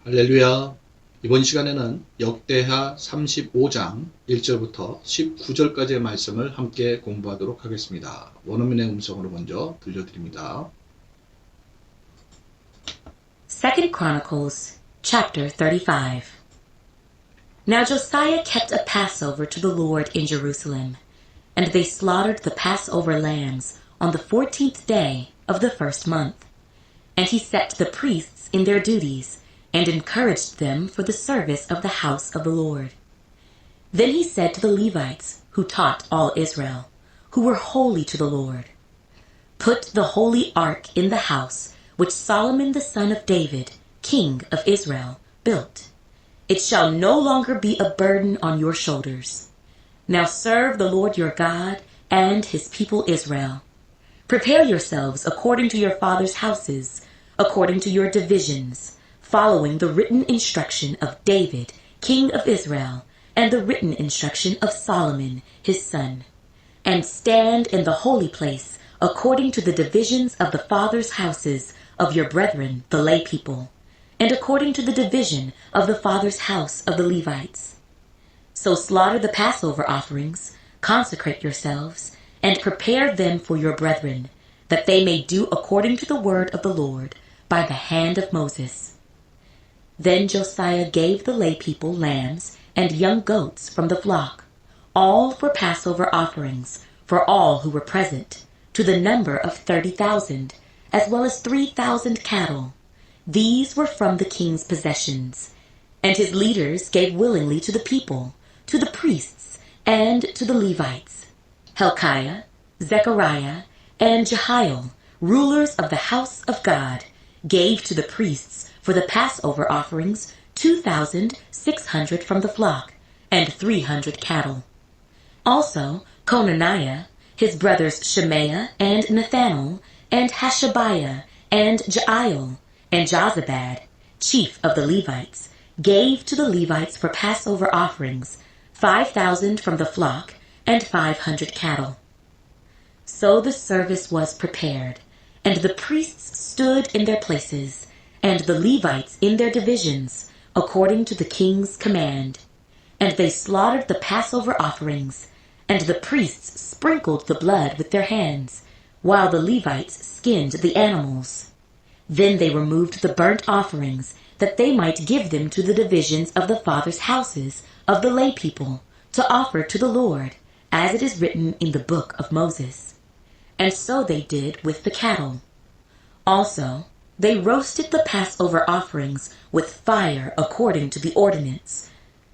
할렐루야. 이번 시간에는 역대하 35장 1절부터 19절까지의 말씀을 함께 공부하도록 하겠습니다. 원어민의 음성으로 먼저 들려드립니다. Second Chronicles, chapter 35. Now Josiah kept a Passover to the Lord in Jerusalem, and they slaughtered the Passover lambs on the 14th day of the first month. And he set the priests in their duties, and encouraged them for the service of the house of the Lord. Then he said to the Levites, who taught all Israel, who were holy to the Lord, "Put the holy ark in the house which Solomon the son of David, king of Israel, built. It shall no longer be a burden on your shoulders. Now serve the Lord your God and his people Israel. Prepare yourselves according to your fathers' houses, according to your divisions, following the written instruction of David, king of Israel, and the written instruction of Solomon, his son. And stand in the holy place according to the divisions of the fathers' houses of your brethren, the lay people, and according to the division of the fathers' house of the Levites. So slaughter the Passover offerings, consecrate yourselves, and prepare them for your brethren, that they may do according to the word of the Lord by the hand of Moses." Then Josiah gave the lay people lambs and young goats from the flock, all for Passover offerings, for all who were present, to the number of 30,000, as well as 3,000 cattle. These were from the king's possessions. And his leaders gave willingly to the people, to the priests, and to the Levites. Hilkiah, Zechariah, and Jehiel, rulers of the house of God, gave to the priests for the Passover offerings 2,600 from the flock, and 300 cattle. Also Conaniah, his brothers Shemaiah and Nathanael, and Hashabiah, and Jael, and Jozabad, chief of the Levites, gave to the Levites for Passover offerings 5,000 from the flock, and 500 cattle. So the service was prepared, and the priests stood in their places, and the Levites in their divisions, according to the king's command. And they slaughtered the Passover offerings, and the priests sprinkled the blood with their hands, while the Levites skinned the animals. Then they removed the burnt offerings, that they might give them to the divisions of the fathers' houses of the lay people, to offer to the Lord, as it is written in the book of Moses. And so they did with the cattle. Also they roasted the Passover offerings with fire according to the ordinance.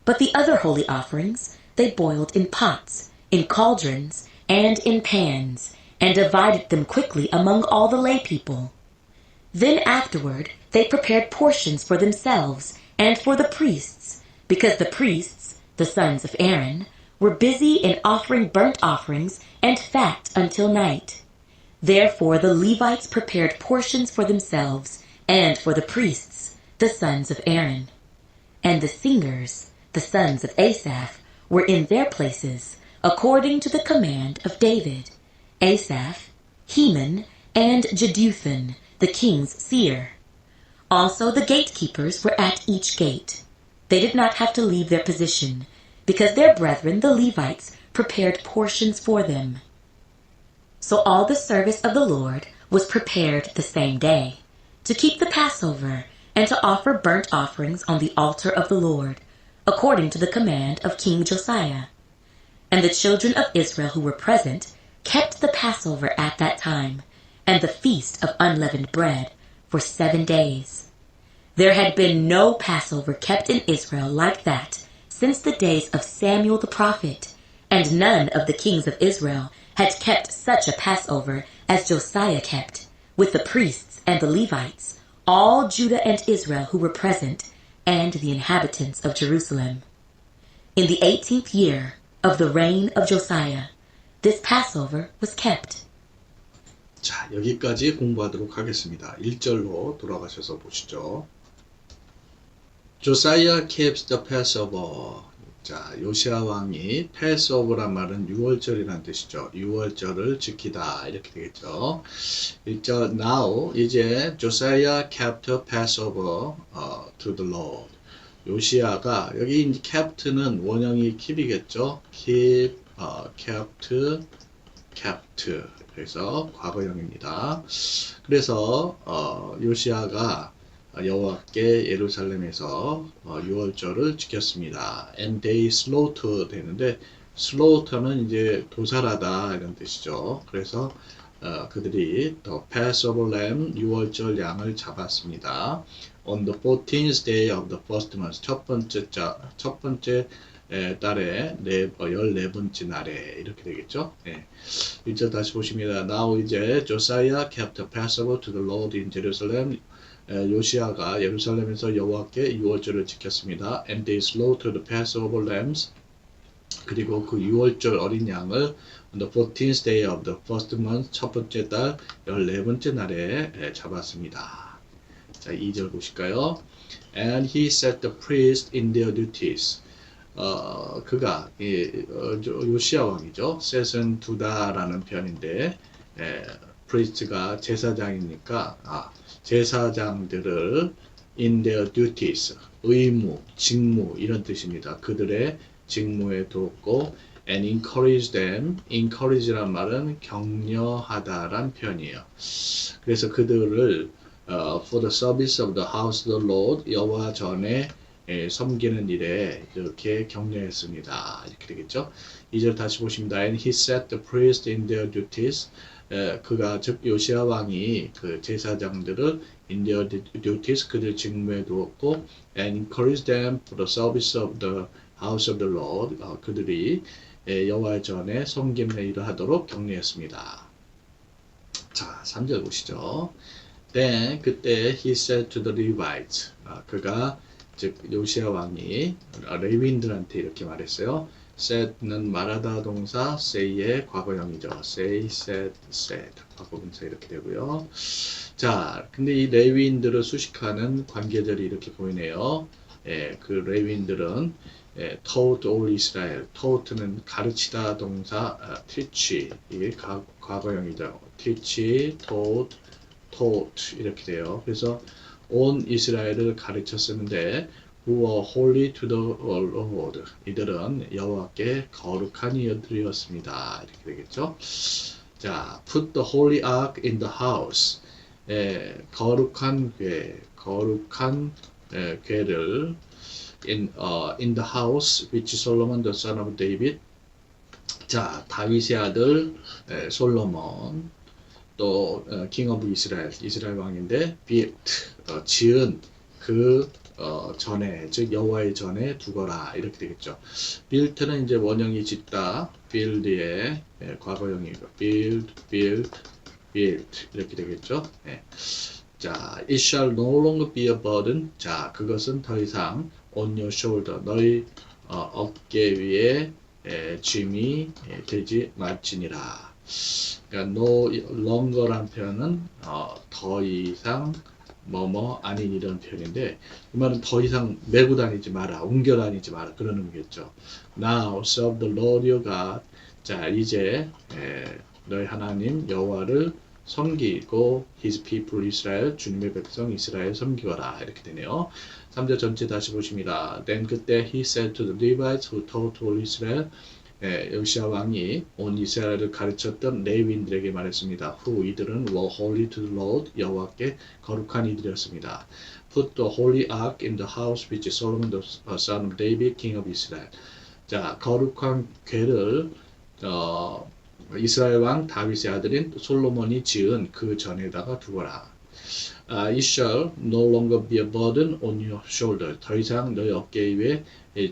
But the other holy offerings they boiled in pots, in cauldrons, and in pans, and divided them quickly among all the lay people. Then afterward they prepared portions for themselves and for the priests, because the priests, the sons of Aaron, were busy in offering burnt offerings and fat until night. Therefore the Levites prepared portions for themselves and for the priests, the sons of Aaron. And the singers, the sons of Asaph, were in their places, according to the command of David, Asaph, Heman, and Jeduthun, the king's seer. Also the gatekeepers were at each gate. They did not have to leave their position, because their brethren the Levites prepared portions for them. So all the service of the Lord was prepared the same day, to keep the Passover, and to offer burnt offerings on the altar of the Lord, according to the command of King Josiah. And the children of Israel who were present kept the Passover at that time, and the feast of unleavened bread, for 7 days. There had been no Passover kept in Israel like that since the days of Samuel the prophet, and none of the kings of Israel had kept such a Passover as Josiah kept, with the priests and the Levites, all Judah and Israel who were present, and the inhabitants of Jerusalem. In the 18th year of the reign of Josiah, this Passover was kept. 자, 여기까지 공부하도록 하겠습니다. 1절로 돌아가셔서 보시죠. Josiah kept the Passover. 자, 요시아 왕이 패스오버란 말은 유월절이라는 뜻이죠. 유월절을 지키다 이렇게 되겠죠. 1절 Now 이제 Josiah kept Passover to the Lord. 요시아가 여기 이제 kept는 원형이 keep이겠죠. kept 그래서 과거형입니다. 그래서 요시아가 여호와께 예루살렘에서 유월절을 지켰습니다. And they slaughter 되는데 slaughter는 이제 도살하다 이런 뜻이죠. 그래서 그들이 더 Passover lamb 유월절 양을 잡았습니다. On the 14th day of the first month 첫 번째 달에 14번째 날에 이렇게 되겠죠. 네. 1절 다시 보십니다. Now 이제 Josiah kept Passover to the Lord in Jerusalem. 요시아가 예루살렘에서 여호와께 유월절을 지켰습니다. And they slaughtered the Passover lambs. 그리고 그 유월절 어린 양을 on the 14th day of the first month 첫 번째 달 14번째 날에 잡았습니다. 자, 2절 보실까요? And he set the priests in their duties. 그가 요시아 왕이죠. 셋은 두다라는 편인데 프리스트가 제사장이니까 제사장들을 in their duties 의무, 직무 이런 뜻입니다. 그들의 직무에 두었고 and encourage them. encourage란 말은 격려하다란 표현이에요. 그래서 그들을 for the service of the house of the Lord 여호와 전에 섬기는 일에 이렇게 격려했습니다. 이렇게 되겠죠. 2절 다시 보십니다. And he set the priests in their duties. 그가 즉 요시아 왕이 그 제사장들을 in their duties 그들 직무에 두었고 and encouraged them for the service of the house of the Lord. 그들이 여호와 전에 섬기는 일을 하도록 격려했습니다. 자, 3절 보시죠. Then 그때 he said to the Levites. 그가 즉 요시아 왕이 레위인들한테 이렇게 말했어요. said는 말하다 동사 say의 과거형이죠. say, said, said 과거분사 이렇게 되고요. 자, 근데 이 레위인들을 수식하는 관계절이 이렇게 보이네요. 그 레위인들은 taught all Israel. taught는 가르치다 동사 teach 이게 과거형이죠. teach, taught 이렇게 돼요. 그래서 온 이스라엘을 가르쳐 쓰는데 who were holy to the Lord. 이들은 여호와께 거룩한 이들이었습니다. 이렇게 되겠죠. 자, put the holy ark in the house. 거룩한 궤를 in the house which Solomon the son of David. 자, 다윗의 아들 솔로몬 또 king of Israel, 이스라엘 왕인데 built, 지은 그 전에, 즉 여호와의 전에 두거라 이렇게 되겠죠. built는 이제 원형이 짓다, build의 과거형이고 build 이렇게 되겠죠. 자, it shall no longer be a burden. 자, 그것은 더 이상 on your shoulder, 너희 어깨 위에 짐이 되지 말지니라. 그러니까 no longer란 표현은 더 이상 뭐뭐 아닌 이런 표현인데 이 말은 더 이상 메고 다니지 마라, 옮겨 다니지 마라 그런 의미겠죠. Now serve the Lord your God. 자, 이제 너희 하나님 여호와를 섬기고 His people Israel, 주님의 백성 이스라엘 섬기거라 이렇게 되네요. 3절 전체 다시 보십니다. Then 그때 He said to the Levites who taught all Israel. 요시아 왕이 온 이스라엘을 가르쳤던 레위인들에게 말했습니다. Who 이들은 were holy to the Lord 여호와께 거룩한 이들이었습니다. Put the holy ark in the house which Solomon the son of David king of Israel. 자, 거룩한 궤를 이스라엘 왕 다윗의 아들인 솔로몬이 지은 그 전에다가 두거라. It shall no longer be a burden on your shoulder. 더 이상 너희 어깨 위에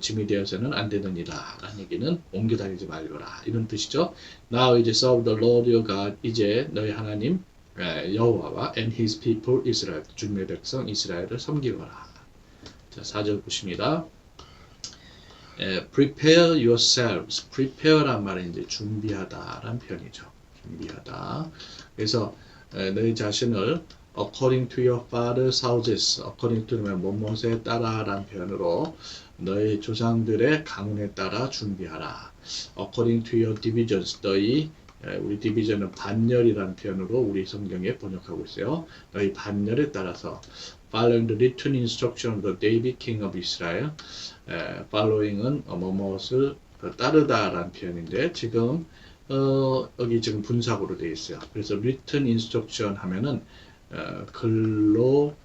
짐이 되어서는 안 되느니라. 라는 얘기는 옮겨 다니지 말거라. 이런 뜻이죠. Now 이제 serve the Lord your God. 이제 너희 하나님 여호와와 and his people Israel. 주님의 백성 이스라엘을 섬기거라. 자, 4절 보십니다. Prepare yourselves. Prepare란 말은 이제 준비하다라는 표현이죠. 준비하다. 그래서 너희 자신을 according to your father's houses. according to면 뭐뭐에 따라라는 표현으로 너희 조상들의 가문에 따라 준비하라. according to your divisions. 너희 우리 디비전은 반열이라는 표현으로 우리 성경에 번역하고 있어요. 너희 반열에 따라서 following the written instruction of the David king of Israel. following은 뭐뭇을 따르다라는 표현인데 지금 여기 지금 분사구로 되어 있어요. 그래서 written instruction 하면은 글로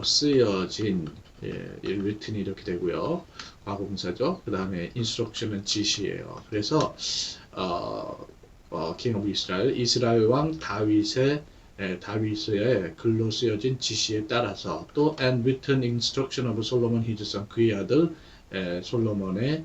쓰여진 written이 이렇게 되고요. 과거분사죠. 그 다음에 instruction은 지시예요. 그래서 king of Israel, 이스라엘 왕 다윗의 글로 쓰여진 지시에 따라서 또 and written instruction of Solomon his son, 그의 아들 솔로몬의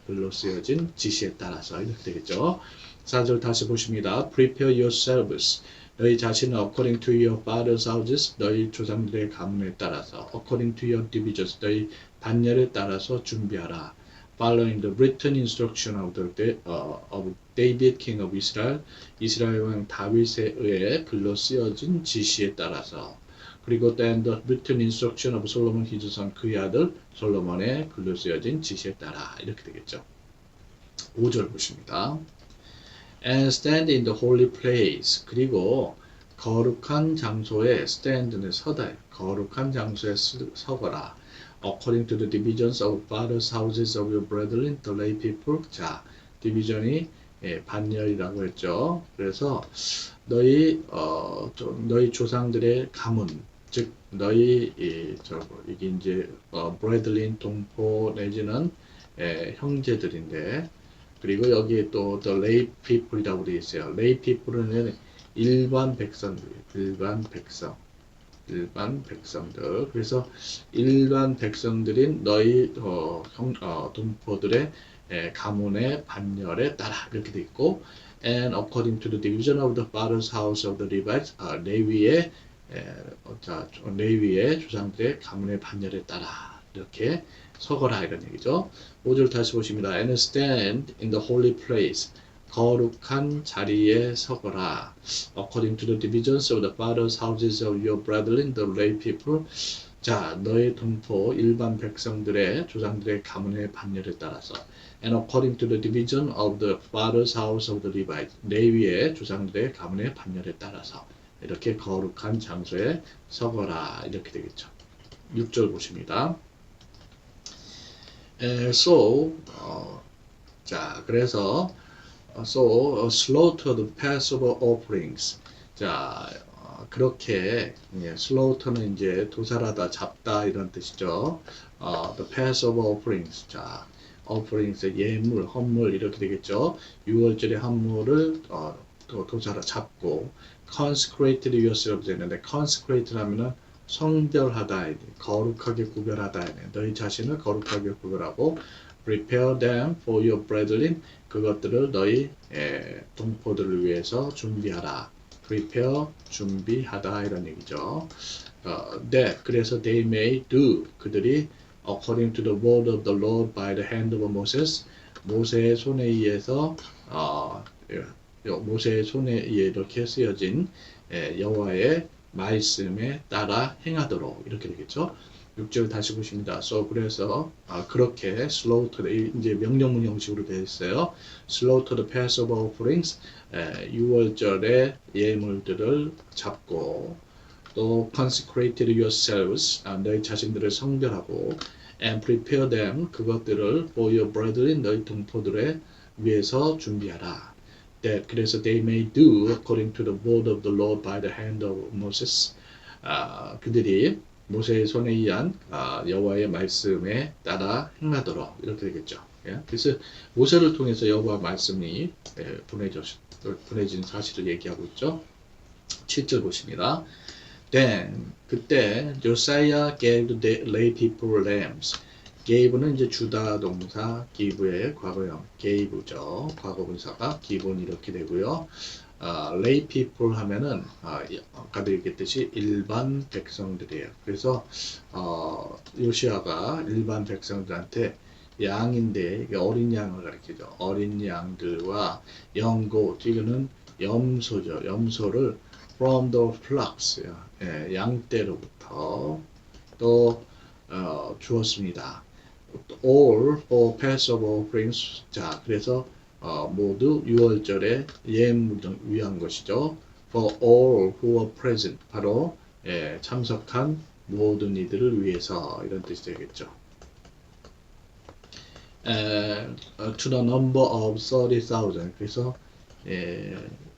글로 쓰여진 지시에 따라서 이렇게 되겠죠. 4절 다시 보십니다. Prepare yourselves. 너희 자신은 according to your father's houses. 너희 조상들의 가문에 따라서 according to your divisions. 너희 반열에 따라서 준비하라. Following the written instruction of David king of Israel. 이스라엘 왕 다윗에 의해 글로 쓰여진 지시에 따라서 그리고 then the written instruction of Solomon his son, 그의 아들 솔로몬의 글로 쓰여진 지시에 따라 이렇게 되겠죠. 5절 보십니다. And stand in the holy place. 그리고 거룩한 장소에 stand는 서다. 거룩한 장소에 서거라. According to the divisions of fathers' houses of your brethren, the lay people. 자, 디비전이 반열이라고 했죠. 그래서 너희 조상들의 가문, 즉 너희 이게 이제 브레들린 동포 내지는 형제들인데, 그리고 여기에 또 the lay people이라고 되어 있어요. lay people은 일반 백성들. 그래서 일반 백성들인 너희 동포들의 가문의 반열에 따라 이렇게 돼 있고, and according to the division of the father's house of the Levites, 레위의 조상들의 가문의 반열에 따라 이렇게 서거라 이런 얘기죠. 5절 다시 보십니다. And stand in the holy place. 거룩한 자리에 서거라. According to the divisions of the fathers' houses of your brethren, the lay people. 자, 너의 동포 일반 백성들의 조상들의 가문의 반열에 따라서. And according to the division of the fathers' house of the Levites. 레위의 조상들의 가문의 반열에 따라서 이렇게 거룩한 장소에 서거라 이렇게 되겠죠. 6절 보십니다. 자, 그래서 slaughter the Passover offerings. 자, 그렇게 slaughter는 이제 도살하다, 잡다 이런 뜻이죠. The Passover offerings. 자, offerings 예물, 헌물 이렇게 되겠죠. 6월절의 헌물을 도살하 잡고 consecrated yourselves 했는데 consecrated 하면은 성별하다, 거룩하게 구별하다. 너희 자신을 거룩하게 구별하고 prepare them for your brethren. 그것들을 너희 동포들을 위해서 준비하라. prepare, 준비하다 이런 얘기죠. 그래서 they may do. 그들이 according to the word of the Lord by the hand of Moses. 모세의 손에 의해서 모세의 손에 의해 이렇게 쓰여진 여호와의 말씀에 따라 행하도록 이렇게 되겠죠. 6절 다시 보십니다. So 그래서 그렇게 slaughter 이제 명령문 형식으로 되어 있어요. slaughter the Passover offerings 6월절의 예물들을 잡고 또 consecrated yourselves 너희 자신들을 성별하고 and prepare them 그것들을 for your brethren 너희 동포들에 위해서 준비하라. 그래서 they may do according to the word of the Lord by the hand of Moses. 그들이 모세의 손에 의한 여호와의 말씀에 따라 행하도록 이렇게 되겠죠. 그래서 모세를 통해서 여호와 말씀이 보내진 사실을 얘기하고 있죠. 7절 보십니다. Then 그때 Josiah gave the lay people lambs. gave는 이제 주다 동사 give의 과거형 gave죠. 과거분사가 give는 이렇게 되고요. lay people 하면은 아까도 얘기했듯이 일반 백성들이에요. 그래서 요시아가 일반 백성들한테 양인데 어린 양을 가리키죠. 어린 양들과 영고 이거는 염소죠. 염소를 from the flocks 양떼로부터 또 주었습니다. all for Passover offerings. 자, 그래서 모두 유월절에 예물을 위한 것이죠. For all who were present. 바로 참석한 모든 이들을 위해서 이런 뜻이 되겠죠. To the number of 30,000. 그래서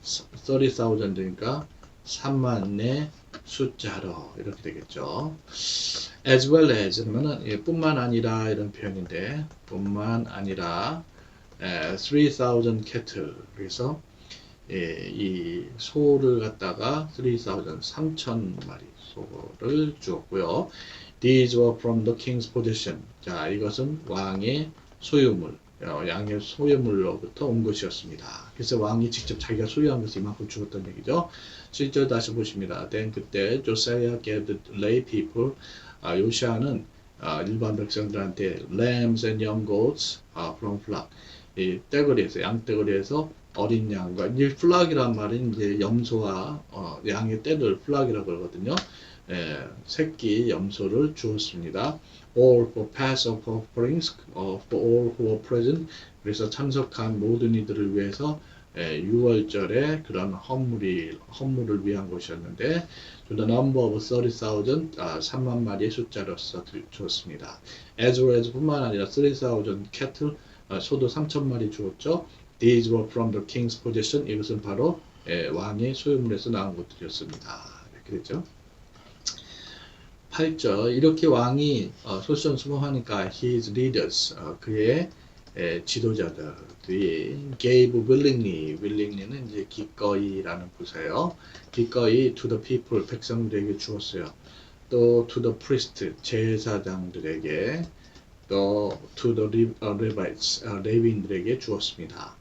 30,000이니까 3만의 숫자로 이렇게 되겠죠. As well as 그러면은 뿐만 아니라 이런 표현인데 뿐만 아니라 3,000 cattle. 그래서 이 소를 갖다가 3,000마리 소를 주었고요. These were from the king's possession. 자, 이것은 왕의 소유물, 양의 소유물로부터 온 것이었습니다. 그래서 왕이 직접 자기가 소유한 것을 이만큼 주었던 얘기죠. 7절 다시 보십니다. Then 그때 Josiah gave the lay people. 요시아는 일반 백성들한테 lambs and young goats from flock. 이 떼거리에서 양떼거리에서 어린 양과 이 플락이란 말은 이제 염소와 양의 떼를 플락이라고 그러거든요. 새끼 염소를 주었습니다. All for Passover offerings, for all who were present. 그래서 참석한 모든 이들을 위해서 6월절에 그런 헌물을 위한 것이었는데, to the number of 30,000, 3만 마리의 숫자로서 주었습니다. As well as 뿐만 아니라 3,000 cattle, 소도 3,000마리 주었죠. These were from the king's possession. 이것은 바로 왕의 소유물에서 나온 것들이었습니다. 이렇게 되죠. 8절 이렇게 왕이 솔선수범하니까 his leaders 그의 지도자들이 gave willingly는 이제 기꺼이라는 부사예요. 기꺼이 to the people 백성들에게 주었어요. 또 to the priest 제사장들에게 또 to the Levites 레위인들에게 주었습니다.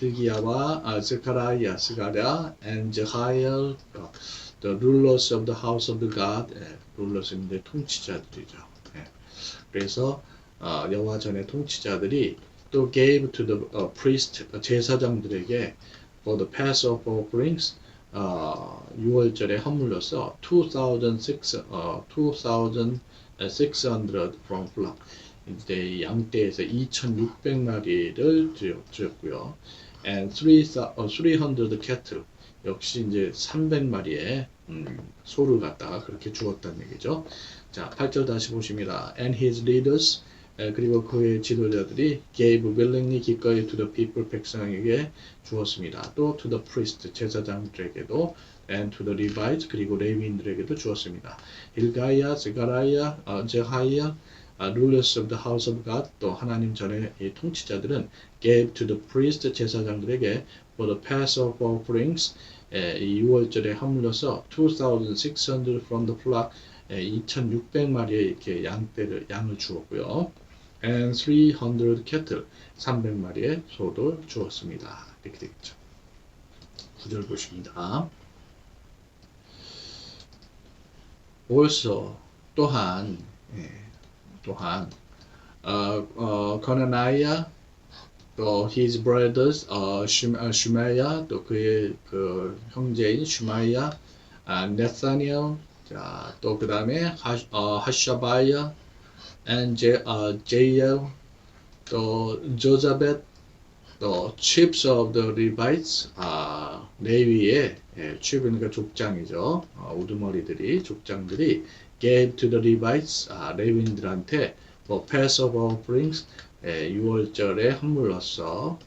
hilkiah와 스가랴 and Jehiel the rulers of the house of the God. rulers는 이제 통치자들이죠. 그래서 여호와 전의 통치자들이 또 gave to the priest 제사장들에게 for the Passover offerings 6월절의 헌물로서 2,600 from flock. 이제 양떼에서 2,600마리를 주었고요. And 300 cattle. 역시 이제 300마리의 소를 갖다가 그렇게 주었다는 얘기죠. 자, 8절 다시 보십니다. And his leaders, 그리고 그의 지도자들이 gave willingly 기꺼이 to the people 백성에게 주었습니다. 또 to the priest 제사장들에게도 and to the Levites 그리고 레위인들에게도 주었습니다. 일가야, 스가라야, 제하야, rulers of the house of God 또 하나님 전의 이 통치자들은 gave to the priest 제사장들에게 for the Passover offerings 이 6월절에 헌물로서 2,600 from the flock 2,600마리의 이렇게 양을 주었고요. And 300 cattle 300마리의 소도 주었습니다. 이렇게 되겠죠. 9절 보십니다. also 또한 거나나야 또 his brothers 슈마야 또 그의 그 형제인 슈마야 네사니엘 또 그 다음에 하샤바야 and 제이엘 또 조자벳 또 chiefs of the Levites 레위의 chief이니까 족장이죠. 우두머리들이 족장들이 gave to the Levites 레위인들한테 뭐 Passover offerings 6월절에 헌물로서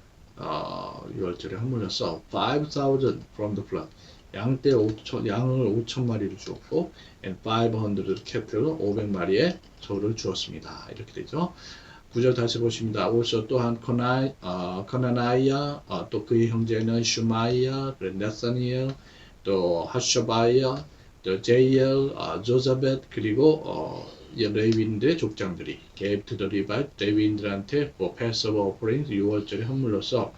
5,000 from the flock 양을 5,000마리를 주었고 and 500 cattle 500마리의 소를 주었습니다. 이렇게 되죠. 9절 다시 보십니다. also 또한 거나나야 또 그의 형제는 슈마이야 네사니엘 또 하샤바야 또 제이엘 조자벳 그리고 레위인들의 족장들이 gave to the Levite 레위인들한테 for Passover offerings 6월절의 헌물로서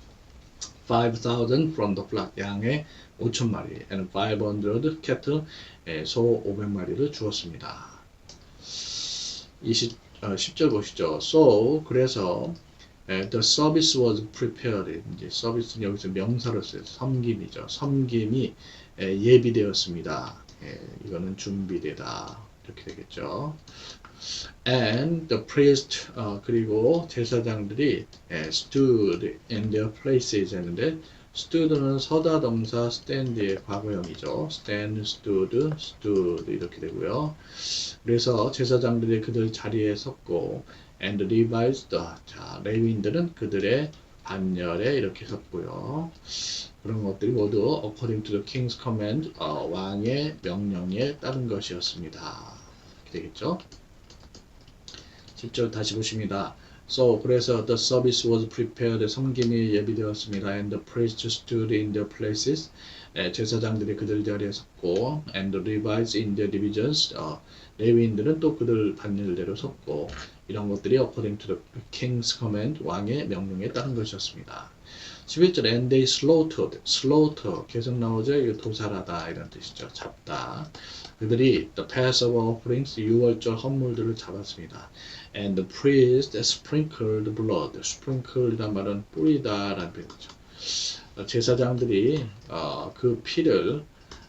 5,000 from the flock 양의 5,000마리 and 500 cattle 소 500마리를 주었습니다. 10절 보시죠. So 그래서 The service was prepared. 이제 서비스는 여기서 명사로 써요. 섬김이죠. 섬김이 예비되었습니다. 이거는 준비되다. 이렇게 되겠죠. And the priest 그리고 제사장들이 stood in their places 했는데 stood는 서다 동사 stand의 과거형이죠. stand, stood 이렇게 되고요. 그래서 제사장들이 그들 자리에 섰고 and the Levites 자 레위인들은 그들의 반열에 이렇게 섰고요. 그런 것들이 모두 according to the king's command 왕의 명령에 따른 것이었습니다. 이렇게 되겠죠. 10절 다시 보십니다. So 그래서 the service was prepared 섬김이 예비되었습니다. And the priests stood in their places. 제사장들이 그들 자리에 섰고 and the Levites in their divisions. 레위인들은 또 그들 반열대로 섰고 이런 것들이 according to the king's command 왕의 명령에 따른 것이었습니다. 11절 and they slaughtered. slaughter 계속 나오죠. 이거 도살하다 이런 뜻이죠. 잡다. 그들이 the Passover offerings 유월절 헌물들을 잡았습니다. And the priest sprinkled blood. sprinkle이란 말은 뿌리다 라는 표현이죠. 제사장들이 그 피를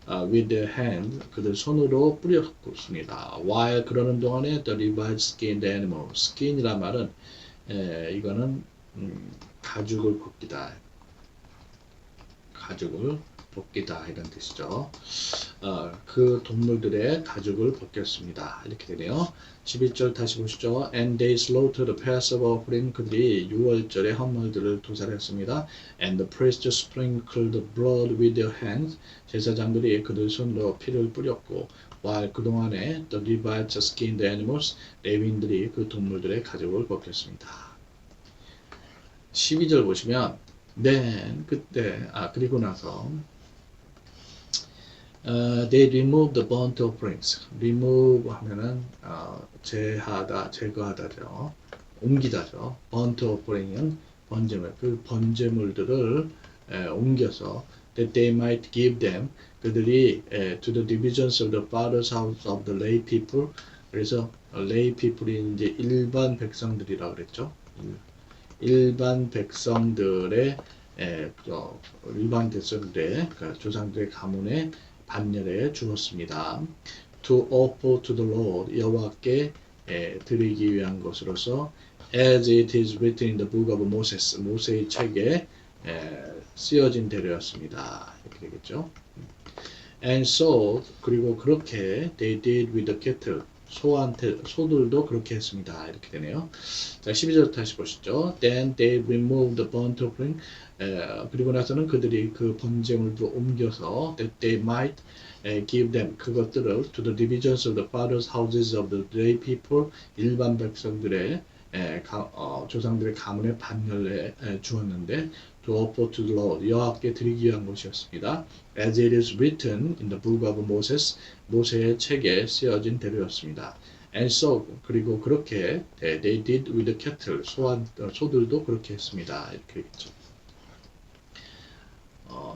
with their hand 그들 손으로 뿌렸습니다. while 그러는 동안에 the Levites skinned the animal. skin이란 말은 이거는 가죽을 벗기다. 가죽을 벗기다 이런 뜻이죠. 그 동물들의 가죽을 벗겼습니다. 이렇게 되네요. 11절 다시 보시죠. And they slaughtered the Passover offering. 그들이 6월절의 헌물들을 도살했습니다. And the priests sprinkled the blood with their hands. 제사장들이 그들 손으로 피를 뿌렸고 while 그동안에 the Levites skinned the animals. 레위인들이 그 동물들의 가죽을 벗겼습니다. 12절 보시면 then 그때 그리고 나서 they removed the burnt offerings. remove 하면은 제하다, 제거하다죠. 옮기다죠. burnt offering은 번제물, 그 번제물들을 옮겨서 that they might give them 그들이 to the divisions of the fathers' house of the lay people. 그래서 lay people이 이제 일반 백성들이라고 그랬죠. 일반 백성들의 일반 백성들의 조상들의 가문에 반열에 주었습니다. To offer to the Lord 여호와께 드리기 위한 것으로서 as it is written in the book of Moses 모세의 책에 쓰여진 대로였습니다. 이렇게 되겠죠. And so 그리고 그렇게 they did with the cattle 소들도 그렇게 했습니다. 이렇게 되네요. 자, 12절 다시 보시죠. Then they removed the burnt offering. 그리고 나서는 그들이 그 번제물도 옮겨서 that they might give them 그것들을 to the divisions of the fathers' houses of the lay people 일반 백성들의 조상들의 가문의 반열에 주었는데 to offer to the Lord 여호와께 드리기 위한 것이었습니다. As it is written in the book of Moses 모세의 책에 쓰여진 대로였습니다. And so 그리고 그렇게 they did with the cattle 소들도 그렇게 했습니다. 이렇게 되겠죠.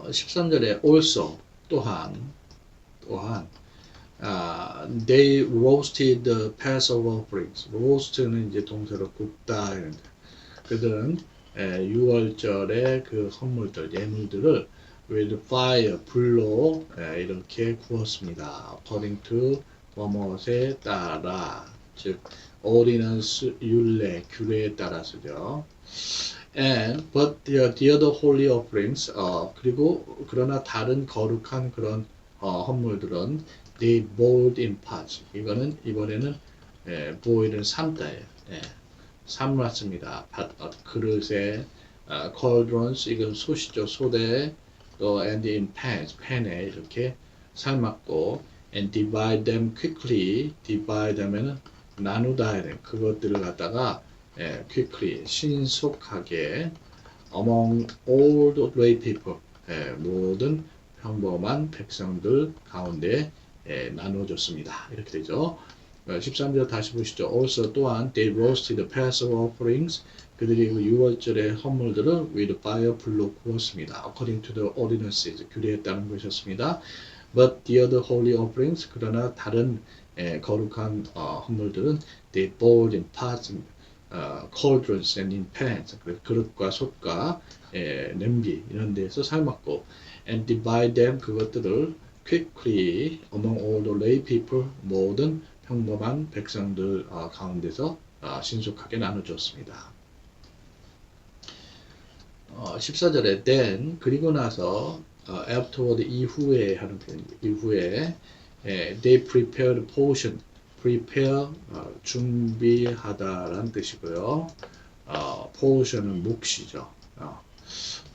13절에 also 또한 they roasted the Passover offerings. roast는 이제 동사로 굽다 이런데 그들은 6월절의 그 헌물들 예물들을 with fire 불로 이렇게 구웠습니다. according to 뭐뭐에 따라 즉 ordinance 율례 규례에 따라서죠. And but the other holy offerings 그리고 그러나 다른 거룩한 그런 헌물들은 they boiled in pots. 이거는 이번에는 boil은 삶다예요. 삶았습니다. 그릇에 cauldrons 이건 솥이죠. 솥에 또 and in pans 팬에 이렇게 삶았고 and divide them quickly. divide 하면은 나누다 해야 그것들을 갖다가 quickly 신속하게 among all the lay people 모든 평범한 백성들 가운데 나눠줬습니다. 이렇게 되죠. 13절 다시 보시죠. Also 또한 they roasted the Passover offerings 그들이 그 6월절의 헌물들을 with fire 불로 구웠습니다. According to the ordinances 규례에 따른 것이었습니다. But the other holy offerings 그러나 다른 거룩한 헌물들은 they boiled in pots cauldrons and in pans, 그릇과 솥과 냄비 이런 데서 삶았고, and divide them, 그것들을 quickly among all the lay people, 모든 평범한 백성들 가운데서 신속하게 나눠주었습니다. 14절에 then, 그리고 나서 afterward, 이후에 하는 표현입니다. 이후에 they prepared portion, prepare, 준비하다라는 뜻이고요. portion은 몫이죠.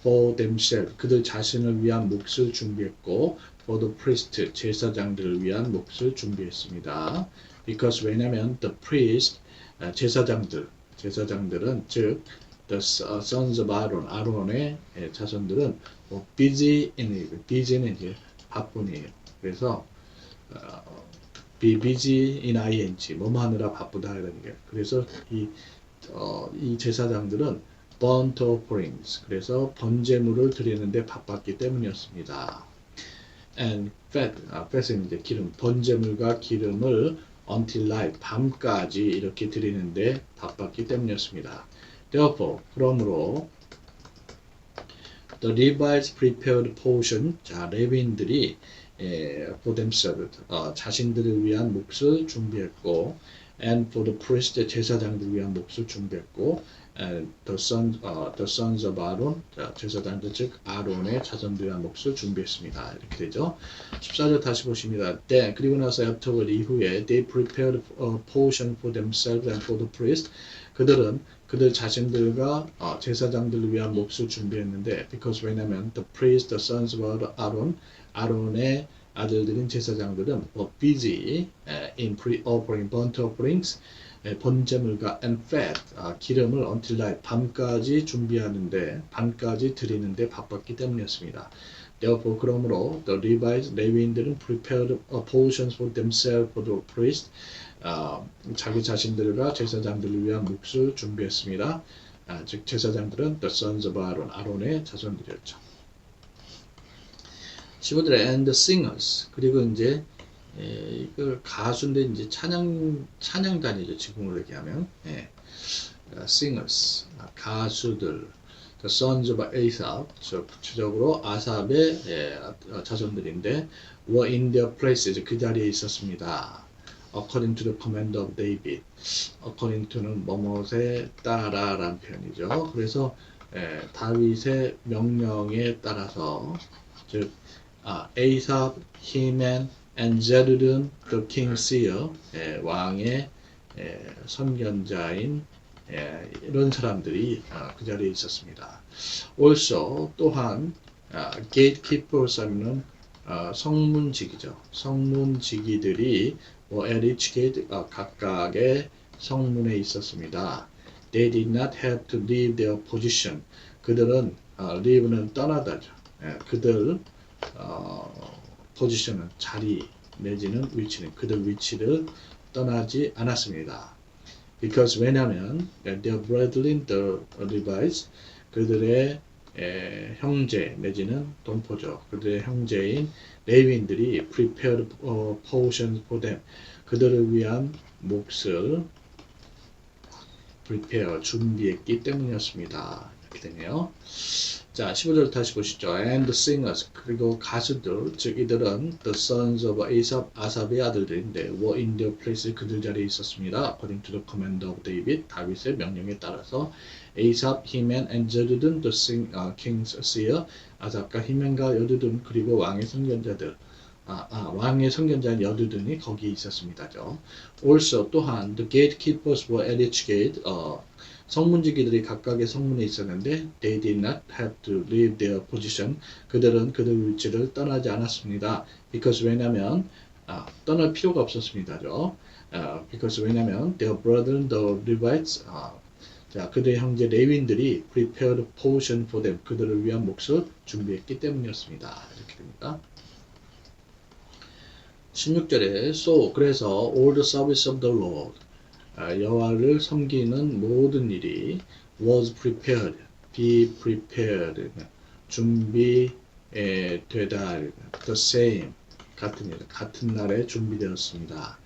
for themselves, 그들 자신을 위한 몫을 준비했고, for the priest, 제사장들을 위한 몫을 준비했습니다. because, 왜냐면 the priest, 제사장들은 즉 the sons of Aaron, 아론의 자손들은 busy in it, busy는 이제 바쁜이에요. 그래서 be busy in ing, 뭐뭐 하느라 바쁘다 이런 게. 그래서 이 제사장들은 burnt offerings, 그래서 번제물을 드리는데 바빴기 때문이었습니다. and fat은 이제 기름, 번제물과 기름을 until night, 밤까지 이렇게 드리는데 바빴기 때문이었습니다. Therefore, 그러므로 the Levites prepared portion, 자, 레위인들이 for themselves, 자신들을 위한 몫을 준비했고, and for the priest, 제사장들을 위한 몫을 준비했고, and the sons of Aaron, 자, 제사장들 즉 아론의 자손들을 위한 몫을 준비했습니다. 이렇게 되죠. 14절 다시 보십니다. Then, 그리고 나서 afterward, 이후에 they prepared a portion for themselves and for the priest. 그들 자신들과 제사장들을 위한 몫을 준비했는데, because, 왜냐면 the priest, the sons of Aaron, 아론의 아들들인 제사장들은 were busy in offering burnt offerings, 번제물과 and fat, 기름을 until night, 밤까지 준비하는데, 밤까지 드리는데 바빴기 때문이었습니다. Therefore, 그러므로 the Levites, 레위인들은 prepared portions for themselves for the priest, 자기 자신들과 제사장들을 위한 몫을 준비했습니다. 즉 제사장들은 the sons of Aaron, 아론의 자손들이었죠. 15절에 and the singers, 그리고 이제 이걸 가수인데 이제 찬양단이죠. 지금으로 얘기하면 singers, 가수들, the sons of Asaph, 구체적으로 아삽의 자손들인데 were in their places, 그 자리에 있었습니다. according to the command of David, according to는 뭐뭇에 따라라는 표현이죠. 그래서 다윗의 명령에 따라서, 즉 Asaph, Heman, and Jeduthun, the king's seer, 왕의 선견자인 이런 사람들이 그 자리에 있었습니다. Also, 또한 gatekeepers 하면은 성문지기죠. 성문지기들이 at each gate, 각각의 성문에 있었습니다. They did not have to leave their position. 그들은 leave는 떠나다죠. 그들 포지션은 자리 내지는 위치는 그들 위치를 떠나지 않았습니다. Because, 왜냐하면 their brethren, the Levites, 그들의 형제 내지는 동포죠. 그들의 형제인 레위인들이 prepared portions for them, 그들을 위한 몫을 prepare, 준비했기 때문이었습니다. 이렇게 되네요. 자, 15절 다시 보시죠. And the singers, 그리고 가수들, 즉 이들은 the sons of Asaph, 아삽의 아들들인데 were in their place, 그들 자리에 있었습니다. According to the command of David, 다윗의 명령에 따라서 Asaph, Heman, and Jeduthun, the king's seer, 아삽과 히맨과 여두둔, 그리고 왕의 선견자들, 왕의 선견자인 여두둔이 거기에 있었습니다죠. Also, 또한 the gatekeepers were at each gate, 성문지기들이 각각의 성문에 있었는데 they did not have to leave their position, 그들은 그들 위치를 떠나지 않았습니다. Because, 왜냐면 떠날 필요가 없었습니다죠. Because, 왜냐면 their brethren, the Levites, 자, 그들의 형제 레위인들이 prepared portion for them, 그들을 위한 몫을 준비했기 때문이었습니다. 이렇게 됩니다. 16절에 so, 그래서 all the service of the Lord, 여호와를 섬기는 모든 일이 was prepared, be prepared, 준비되다, the same, 같은 날에 준비되었습니다.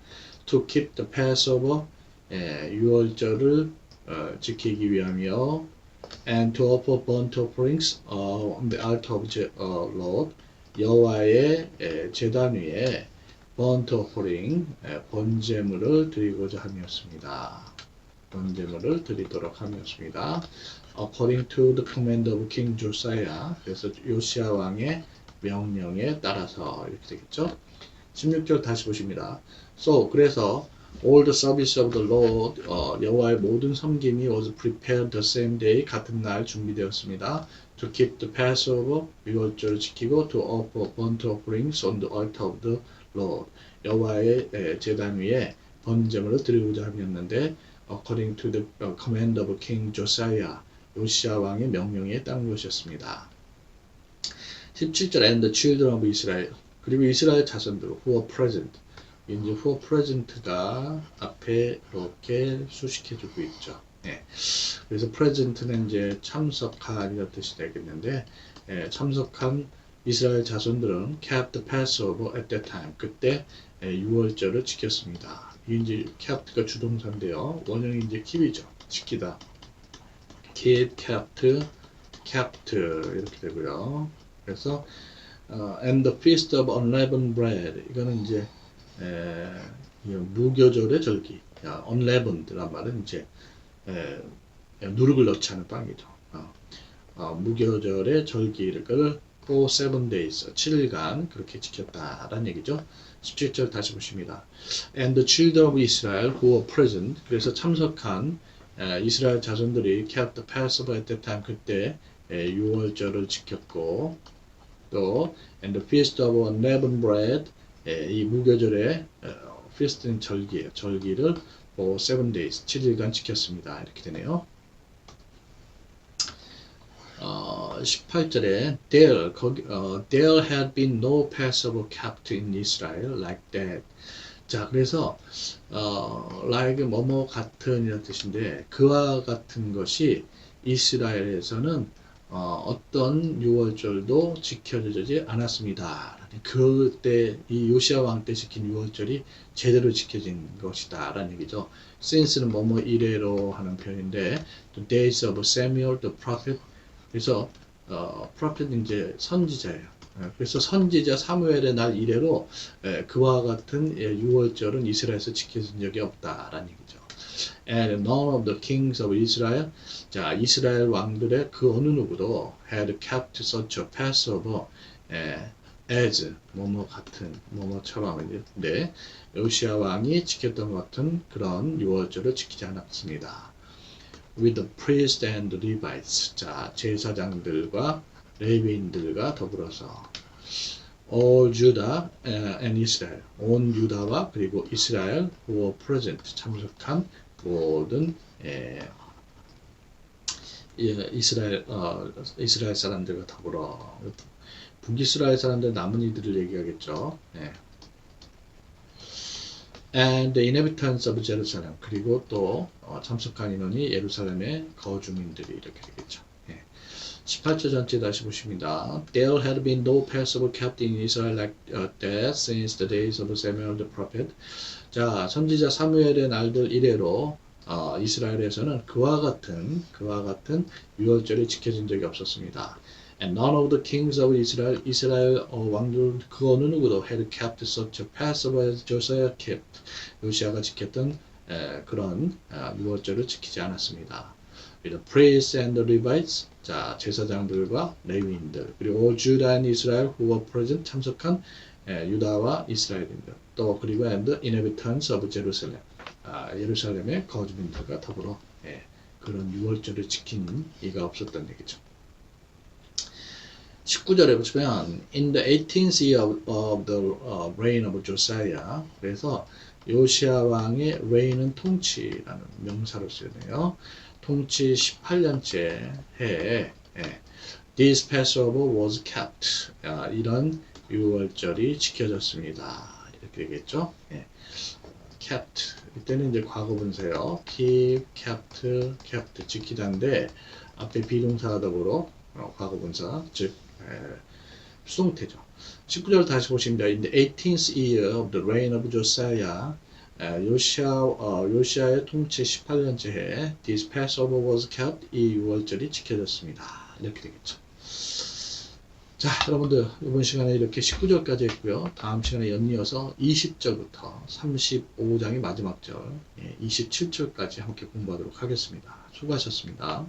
To keep the Passover, 유월절을 지키기 위함이요. And to offer burnt offerings on the altar of the Lord. 여호와의 제단 위에 burnt offering, 번제물을 드리고자 함이었습니다. 번제물을 드리도록 함이었습니다. According to the command of King Josiah. 그래서 요시야 왕의 명령에 따라서 이렇게 되겠죠. 16절 다시 보십니다. So, 그래서 all the service of the Lord, 여호와의 모든 섬김이 was prepared the same day, 같은 날 준비되었습니다. To keep the Passover, 유월절을 지키고 to offer burnt offerings on the altar of the Lord. 여호와의 제단 위에 번제물을 드리고자 함이었는데 according to the command of King Josiah, 요시야 왕의 명령에 따른 것이었습니다. 17절 and the children of Israel. 그리고 이스라엘 자손들 who were present. 이제 who were present가 앞에 이렇게 수식해주고 있죠. 네. 그래서 present는 이제 참석한이라는 뜻이 되겠는데, 참석한 이스라엘 자손들은 kept the Passover at that time. 그때 유월절을 지켰습니다. 이게 이제 kept가 주동사인데요. 원형이 이제 keep이죠. 지키다. keep, kept 이렇게 되고요. 그래서 and the feast of unleavened bread. 이거는 이제 무교절의 절기. unleavened란 말은 이제 누룩을 넣지 않은 빵이죠. 무교절의 절기를 for 7 days, 7일간 그렇게 지켰다라는 얘기죠. 17절 다시 보십니다. And the children of Israel who were present. 그래서 참석한 이스라엘 자손들이 kept the Passover at that time. 그때 유월절을 지켰고 또 and the feast of unleavened bread. 이 무교절의 feast는 절기예요. 절기를 for 7 days, 7일간 지켰습니다. 이렇게 되네요. 18절에 there had been no Passover kept in Israel like that. 자, 그래서 like 뭐뭐 같은 이런 뜻인데 그와 같은 것이 이스라엘에서는 어떤 유월절도 지켜지지 않았습니다. 그때 이 요시야 왕 때 지킨 유월절이 제대로 지켜진 것이다 라는 얘기죠. since는 뭐뭐 이래로 하는 표현인데 the days of Samuel the prophet. 그래서 prophet 이제 선지자예요. 그래서 선지자 사무엘의 날 이래로 그와 같은 유월절은 이스라엘에서 지켜진 적이 없다라는 얘기죠. And none of the kings of Israel. 자, 이스라엘 왕들의 그 어느 누구도 had kept such a Passover as 뭐뭐 같은 뭐뭐처럼인데 요시야 왕이 지켰던 것 같은 그런 유월절을 지키지 않았습니다. With the priests and the Levites. 자, 제사장들과 레위인들과 더불어서 all Judah and Israel. 온 유다와 그리고 이스라엘 who were present. 참석한 모든 이스라엘 사람들과 더불어 북이스라엘 사람들 남은 이들을 얘기하겠죠. And the inhabitants of Jerusalem. 그리고 또 참석한 인원이 예루살렘의 거주민들이 이렇게 되겠죠. 18절 전체 다시 보십니다. There had been no Passover kept in Israel like that since the days of Samuel the prophet. 자, 선지자 사무엘의 날들 이래로 이스라엘에서는 그와 같은 유월절이 지켜진 적이 없었습니다. And none of the kings of Israel, 이스라엘 왕들 그 어느 누구도 had kept such a Passover as Josiah kept. 요시아가 지켰던 그런 유월절을 지키지 않았습니다. With the priests and the Levites, 자 제사장들과 레위인들 그리고 all Judah and Israel who were present, 참석한 유다와 이스라엘인들 또 그리고 and the inhabitants of Jerusalem, 예루살렘의 거주민들과 더불어 그런 유월절을 지킨 이가 없었던 얘기죠. 19절에 보시면 in the 18th year of the reign of Josiah. 그래서 요시아 왕의 reign은 통치라는 명사로 쓰여요. 통치 18년째 해에 this Passover was kept. 이런 유월절이 지켜졌습니다. 이렇게 되겠죠. kept. 이때는 이제 과거분사예요. keep, kept 지키다인데 앞에 비동사가 더불어 과거분사 즉 수동태죠. 19절 다시 보십니다. In the 18th year of the reign of Josiah, 요시아의 통치 18년째 해 This Passover was kept. 이 6월절이 지켜졌습니다. 이렇게 되겠죠. 자, 여러분들 이번 시간에 이렇게 19절까지 했고요. 다음 시간에 연이어서 20절부터 35장의 마지막 절 27절까지 함께 공부하도록 하겠습니다. 수고하셨습니다.